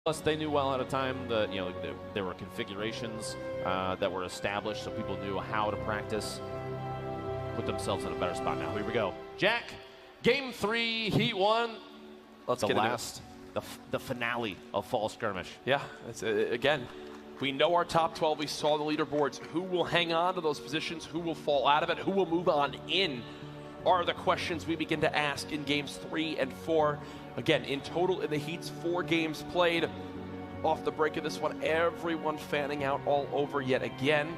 Plus, they knew well at a time that there were configurations that were established, so people knew how to practice, put themselves in a better spot. Now, here we go. Jack, Game 3, Heat 1. Let's get into it. The finale of Fall Skirmish. Yeah, it's, again, we know our top 12. We saw the leaderboards. Who will hang on to those positions? Who will fall out of it? Who will move on in? Are the questions we begin to ask in games 3 and 4. Again, in total in the Heat's 4 games played. Off the break of this one, everyone fanning out all over yet again.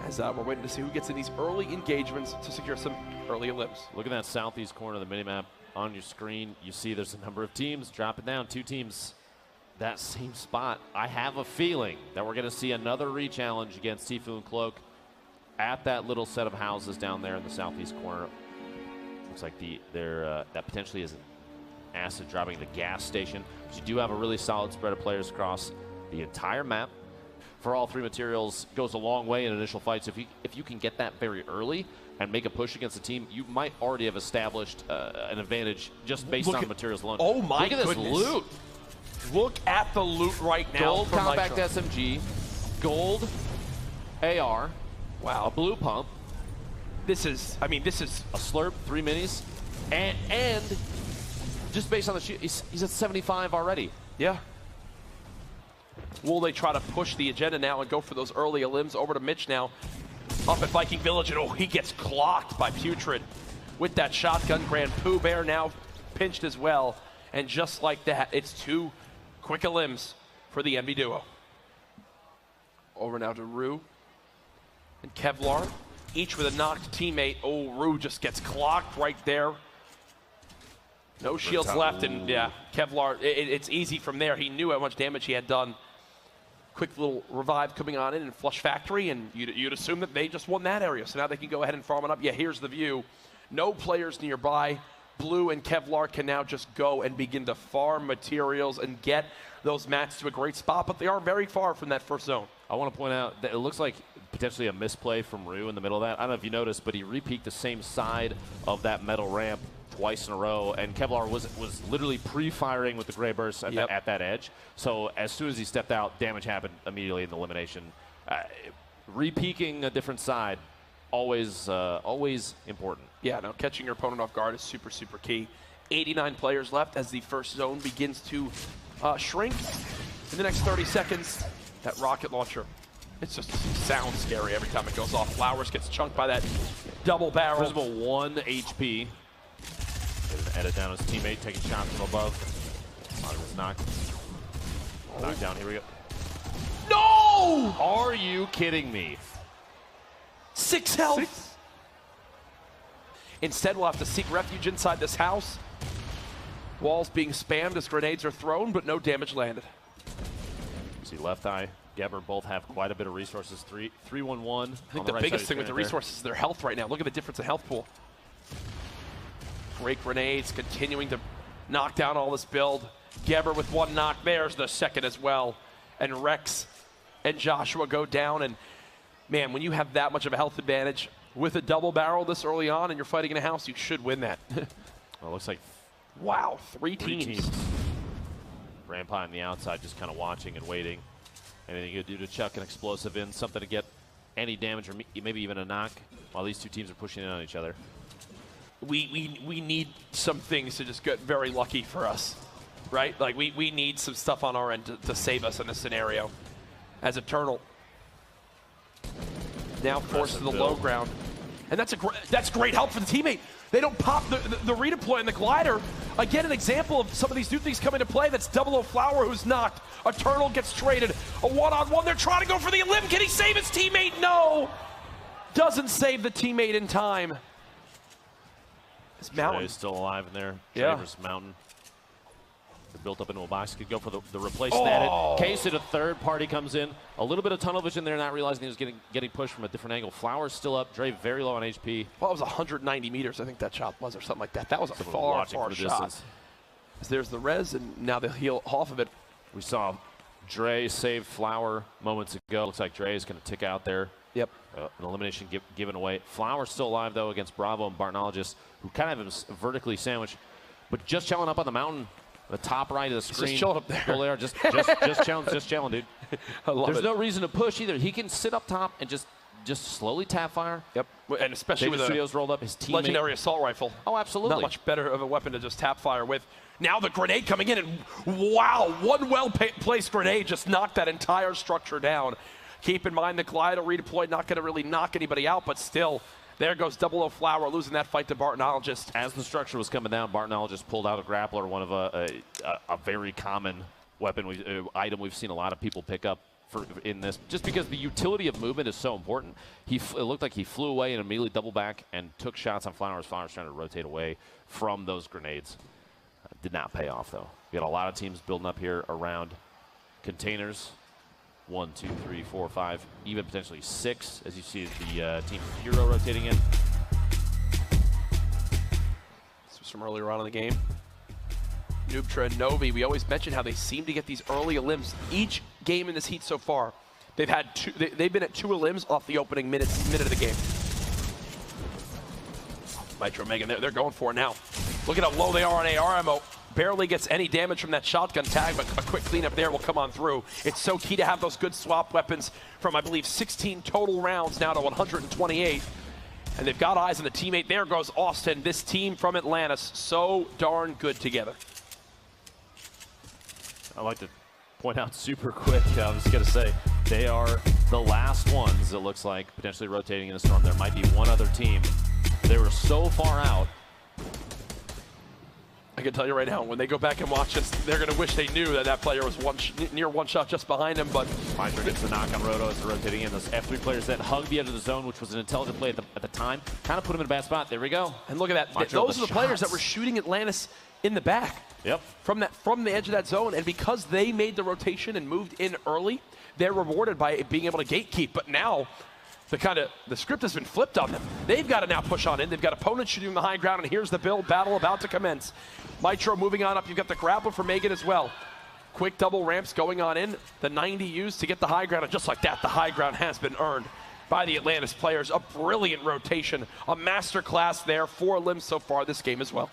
As we're waiting to see who gets in these early engagements to secure some early elims. Look at that southeast corner of the minimap on your screen. You see there's a number of teams dropping down, 2 teams. That same spot. I have a feeling that we're going to see another re-challenge against Tfue and Cloak at that little set of houses down there in the southeast corner. Looks like that potentially is an acid dropping the gas station. But you do have a really solid spread of players across the entire map. For all 3 materials goes a long way in initial fights. If you can get that very early and make a push against the team, you might already have established an advantage just based on materials alone. Oh my goodness. Look at this loot. Look at the loot right now. Gold compact SMG, gold AR, wow, a blue pump. This is a slurp, 3 minis, and just based on the shoot, he's at 75 already. Yeah. Will they try to push the agenda now and go for those early elims? Over to Mitch now, up at Viking Village, and oh, he gets clocked by Putrid with that shotgun. Grand Pooh Bear now pinched as well, and just like that, it's 2 quick elims for the Envy duo. Over now to Rue and Kevlar, each with a knocked teammate. Oh, Rue just gets clocked right there. No shields left, and yeah, Kevlar, it's easy from there. He knew how much damage he had done. Quick little revive coming on in and Flush Factory, and you'd assume that they just won that area, so now they can go ahead and farm it up. Yeah, here's the view. No players nearby. Blue and Kevlar can now just go and begin to farm materials and get those mats to a great spot, but they are very far from that first zone. I want to point out that it looks like potentially a misplay from Rue in the middle of that. I don't know if you noticed, but he re-peeked the same side of that metal ramp twice in a row, and Kevlar was literally pre-firing with the gray burst at that edge. So as soon as he stepped out, damage happened immediately in the elimination. Re-peeking a different side, always important. Yeah, no, catching your opponent off guard is super, super key. 89 players left as the first zone begins to shrink. In the next 30 seconds, that rocket launcher, it just sounds scary every time it goes off. Flowers gets chunked by that double barrel. Visible 1 HP. Edit down his teammate, taking shots from above. Was knocked down. Here we go. No! Are you kidding me? 6 health. Instead, we'll have to seek refuge inside this house. Walls being spammed as grenades are thrown, but no damage landed. See, Left Eye, Geber both have quite a bit of resources. 3-1-1. I think the biggest thing with the resources is their health right now. Look at the difference in health pool. Great grenades, continuing to knock down all this build. Geber with 1 knock. There's the second as well. And Rex and Joshua go down. And man, when you have that much of a health advantage with a double barrel this early on and you're fighting in a house, you should win that. Well, it looks like, wow, 3 teams. Grandpa on the outside just kind of watching and waiting. Anything you could do to chuck an explosive in, something to get any damage or maybe even a knock while these 2 teams are pushing in on each other. We need some things to just get very lucky for us, right? Like we need some stuff on our end to save us in this scenario. As Eternal now forced to the low ground, and that's great help for the teammate. They don't pop the redeploy in the glider. Again, an example of some of these new things coming to play. That's 00 Flower who's knocked. Eternal gets traded. A 1-on-1. They're trying to go for the elim. Can he save his teammate? No. Doesn't save the teammate in time. Mountain is still alive in there. Yeah. Versus Mountain. They're built up into a box. Could go for the replacement at it. Case it, a third party comes in. A little bit of tunnel vision there, not realizing he was getting pushed from a different angle. Flowers still up. Dre very low on HP. Well, it was 190 meters, I think that shot was, or something like that. That was a far shot. Distance. There's the res, and now they'll heal off of it. We saw Dre save Flower moments ago. Looks like Dre is going to tick out there. Yep. An elimination given away. Flower's still alive, though, against Bravo and Bartologist, who kind of have him vertically sandwiched. But just chilling up on the mountain, The top right of the screen. Just chilling up there. Golaire, just chilling, dude. I love There's it. no reason to push either. He can sit up top and just slowly tap fire. Yep, and especially with Studios rolled up his teammate. legendary assault rifle. Oh, absolutely. Not much better of a weapon to just tap fire with. Now the grenade coming in, and wow, one well-placed grenade just knocked that entire structure down. Keep in mind the glider redeployed, not going to really knock anybody out, but still, there goes 00 Flower losing that fight to Bartonologist. As the structure was coming down, Bartonologist pulled out a grappler, one of a very common weapon item we've seen a lot of people pick up in this, just because the utility of movement is so important. It looked like he flew away and immediately doubled back and took shots on Flowers. Flowers trying to rotate away from those grenades. Did not pay off, though. We got a lot of teams building up here around containers. 1, 2, 3, 4, 5, even potentially 6, as you see the team Hero rotating in. This was from earlier on in the game. Noobtra and Novi, we always mention how they seem to get these early elims. Each game in this heat so far, they've had they've been at 2 elims off the opening minute of the game. Nitro Megan, they're going for it now. Look at how low they are on AR ammo. Barely gets any damage from that shotgun tag, but a quick cleanup there will come on through. It's so key to have those good swap weapons from, I believe, 16 total rounds now to 128. And they've got eyes on the teammate. There goes Austin. This team from Atlantis, so darn good together. I'd like to point out super quick, I was going to say, they are the last ones, it looks like, potentially rotating in the storm. There might be one other team. They were so far out. I can tell you right now, when they go back and watch this, they're going to wish they knew that that player was near one shot just behind him. But Mindra gets the knock on Roto as they're rotating in. Those F3 players that hugged the edge of the zone, which was an intelligent play at the time, kind of put him in a bad spot. There we go. And look at that. Mindra Those are the shots. players that were shooting Atlantis in the back. Yep. From the edge of that zone. And because they made the rotation and moved in early, they're rewarded by being able to gatekeep. But now, the script has been flipped on them. They've got to now push on in. They've got opponents shooting the high ground, and here's the build battle about to commence. Mitro moving on up. You've got the grappler for Megan as well. Quick double ramps going on in. The 90 used to get the high ground, and just like that, the high ground has been earned by the Atlantis players. A brilliant rotation, a master class there. 4 limbs so far this game as well.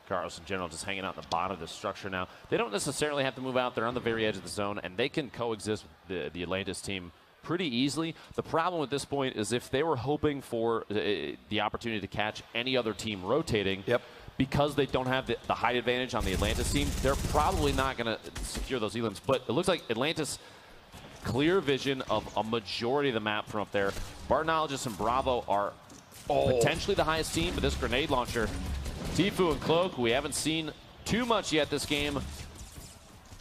Carlos in general just hanging out in the bottom of the structure now. They don't necessarily have to move out. They're on the very edge of the zone, and they can coexist with the Atlantis team pretty easily. The problem at this point is if they were hoping for the opportunity to catch any other team rotating, because they don't have the height advantage on the Atlantis team, they're probably not going to secure those elims. But it looks like Atlantis, clear vision of a majority of the map from up there. Bartonologist and Bravo are potentially the highest team, but this grenade launcher, Tfue and Cloak, we haven't seen too much yet this game.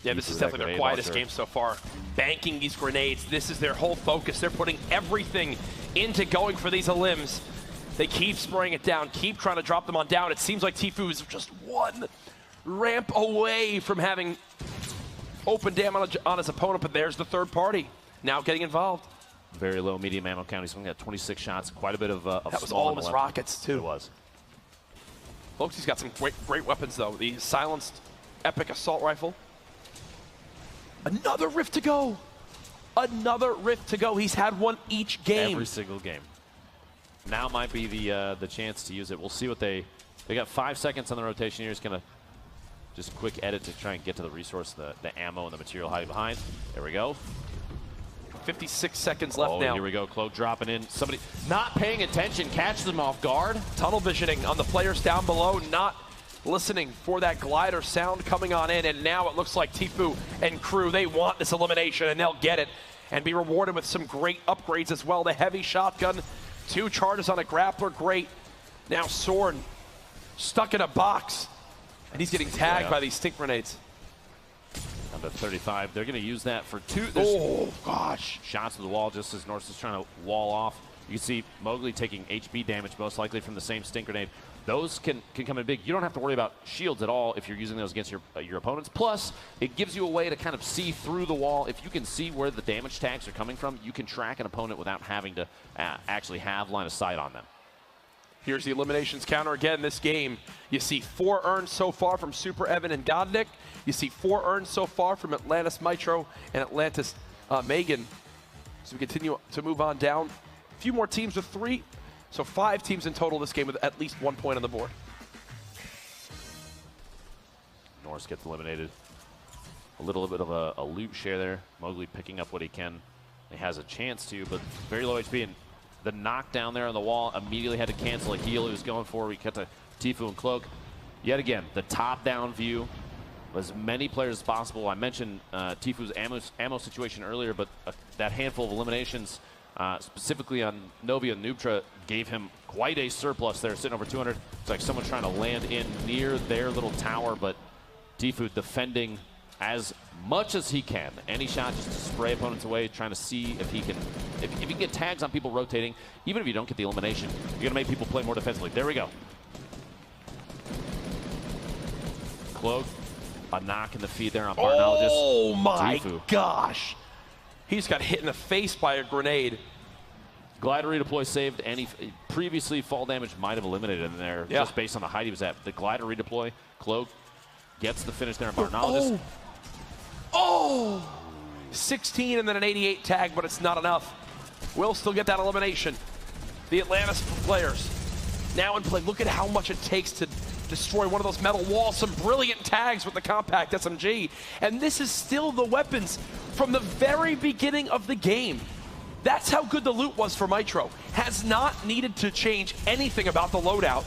Yeah, this is definitely their quietest game so far. Banking these grenades, this is their whole focus. They're putting everything into going for these elims. They keep spraying it down, keep trying to drop them on down. It seems like Tfue is just one ramp away from having open dam on his opponent, but there's the third party now getting involved. Very low medium ammo count. He's only got 26 shots, quite a bit of that was all of his rockets, too. It was. Folks, he's got some great weapons, though. The silenced epic assault rifle. Another rift to go. Another rift to go. He's had one each game. Every single game. Now might be the chance to use it. We'll see what they got 5 seconds on the rotation here. He's going to just quick edit to try and get to the resource, the ammo and the material hiding behind. There we go. 56 seconds left now. Here we go. Cloak dropping in. Somebody not paying attention, catches them off guard. Tunnel visioning on the players down below, not listening for that glider sound coming on in, and now it looks like Tfue and crew, they want this elimination, and they'll get it and be rewarded with some great upgrades as well. The heavy shotgun, 2 charges on a grappler, great. Now Soren stuck in a box, and he's getting tagged by these stink grenades. Number 35, they're going to use that for 2. Oh, gosh. Shots to the wall just as Norse is trying to wall off. You can see Mowgli taking HP damage, most likely from the same stink grenade. Those can come in big. You don't have to worry about shields at all if you're using those against your opponents. Plus, it gives you a way to kind of see through the wall. If you can see where the damage tags are coming from, you can track an opponent without having to actually have line of sight on them. Here's the eliminations counter again this game. You see 4 earned so far from Super Evan and Godnick. You see 4 earned so far from Atlantis Mitro and Atlantis Megan. So we continue to move on down. A few more teams with 3. So 5 teams in total this game with at least 1 point on the board. Norse gets eliminated. A little bit of a loot share there. Mowgli picking up what he can. He has a chance to, but very low HP. And the knockdown there on the wall immediately had to cancel a heal he was going for. We cut to Tfue and Cloak. Yet again, the top-down view. As many players as possible. I mentioned Tfue's ammo situation earlier, but that handful of eliminations, specifically on Novi and Nubtra, gave him quite a surplus there, sitting over 200. It's like someone trying to land in near their little tower, but Tfue defending as much as he can. Any shot just to spray opponents away, trying to see if he can, if he can get tags on people rotating, even if you don't get the elimination, you're gonna make people play more defensively. There we go. Cloak, a knock in the feed there on Barnologist. Oh my Tfue. gosh. He's got hit in the face by a grenade. Glider redeploy saved any previously fall damage might have eliminated him there just based on the height he was at. The glider redeploy, Cloak gets the finish there on Barnologist. Oh! 16 and then an 88 tag, but it's not enough. We'll still get that elimination. The Atlantis players now in play. Look at how much it takes to destroy one of those metal walls. Some brilliant tags with the compact SMG. And this is still the weapons from the very beginning of the game. That's how good the loot was for Mitro. Has not needed to change anything about the loadout.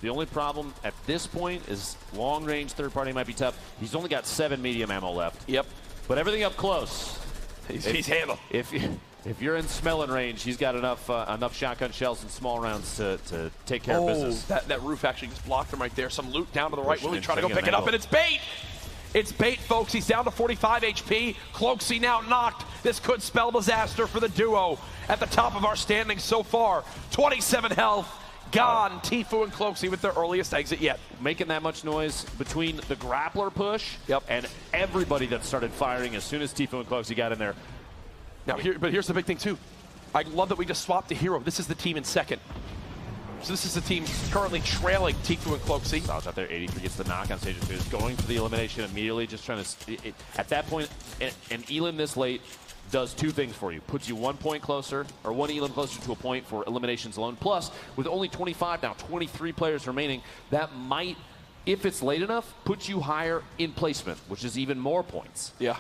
The only problem at this point is long-range third party might be tough. He's only got 7 medium ammo left. Yep. But everything up close. He's handled. If you're in smelling range, he's got enough shotgun shells and small rounds to take care of business. That roof actually just blocked him right there. Some loot down to the right. Willie trying to go pick it up, and it's bait! It's bait, folks. He's down to 45 HP. Cloaksy now knocked. This could spell disaster for the duo at the top of our standings so far. 27 health. Gone. Tfue and Cloaksy with their earliest exit yet. Making that much noise between the grappler push and everybody that started firing as soon as Tfue and Cloaksy got in there. Now, here's the big thing, too. I love that we just swapped the hero. This is the team in second. So this is the team currently trailing Tfue and Cloaksy. Out there, 83 gets the knock on stage 2. Is going for the elimination immediately, just trying to... at that point, an elim this late does 2 things for you. Puts you 1 point closer, or 1 elim closer to a point for eliminations alone. Plus, with only 25, now 23 players remaining, that might, if it's late enough, put you higher in placement, which is even more points. Yeah.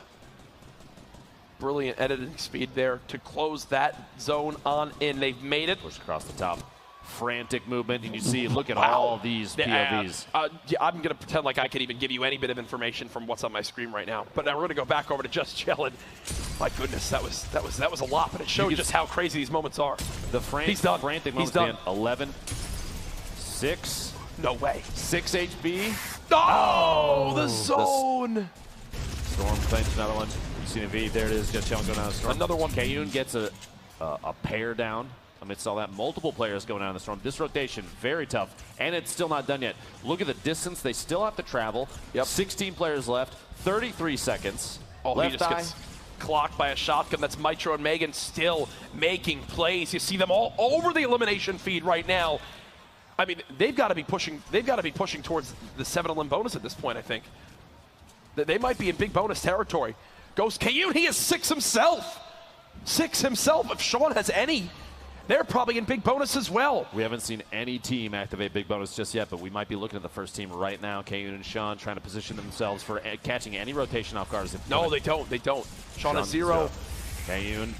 Brilliant editing speed there to close that zone on in. They've made it. Push across the top. Frantic movement, and you see, look at all these POVs. I'm going to pretend like I could even give you any bit of information from what's on my screen right now. But now we're going to go back over to Just Chillin'. My goodness, that was a lot, but it showed just how crazy these moments are. The frantic moments, man. 11, 6. No way. 6 HP. Oh, the zone. Storm claims another one. You see the V, there it is. Just Chillin' going down the storm. Another one. Kayun gets a pair down. Amidst all that, multiple players going down in the storm. This rotation, very tough, and it's still not done yet. Look at the distance they still have to travel. 16 players left, 33 seconds. Oh, he just gets clocked by a shotgun. That's Mitro and Megan still making plays. You see them all over the elimination feed right now. I mean, they've got to be pushing. They've got to be pushing towards the 7 elim bonus at this point. I think they might be in big bonus territory. Goes Kayun. He is 6 himself. 6 himself. If Sean has any, they're probably in big bonus as well. We haven't seen any team activate big bonus just yet, but we might be looking at the first team right now. Kayun and Sean trying to position themselves for catching any rotation off guards. No, they don't. They don't. Sean has 0. Kayun.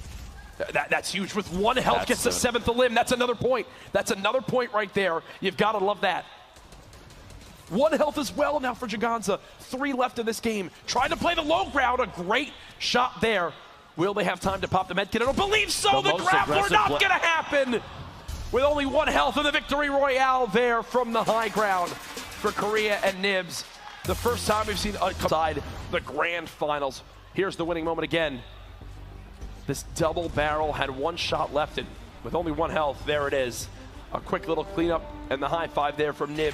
That's huge. With 1 health, gets the 7th elim. That's another point. That's another point right there. You've got to love that. 1 health as well now for Jaganza. 3 left in this game. Trying to play the low ground. A great shot there. Will they have time to pop the medkit? I don't believe so. The grappler not going to happen. With only 1 health in the victory royale there from the high ground for Korea and niibs. The first time we've seen outside the grand finals. Here's the winning moment again. This double barrel had 1 shot left, and with only 1 health, there it is. A quick little cleanup and the high 5 there from niibs.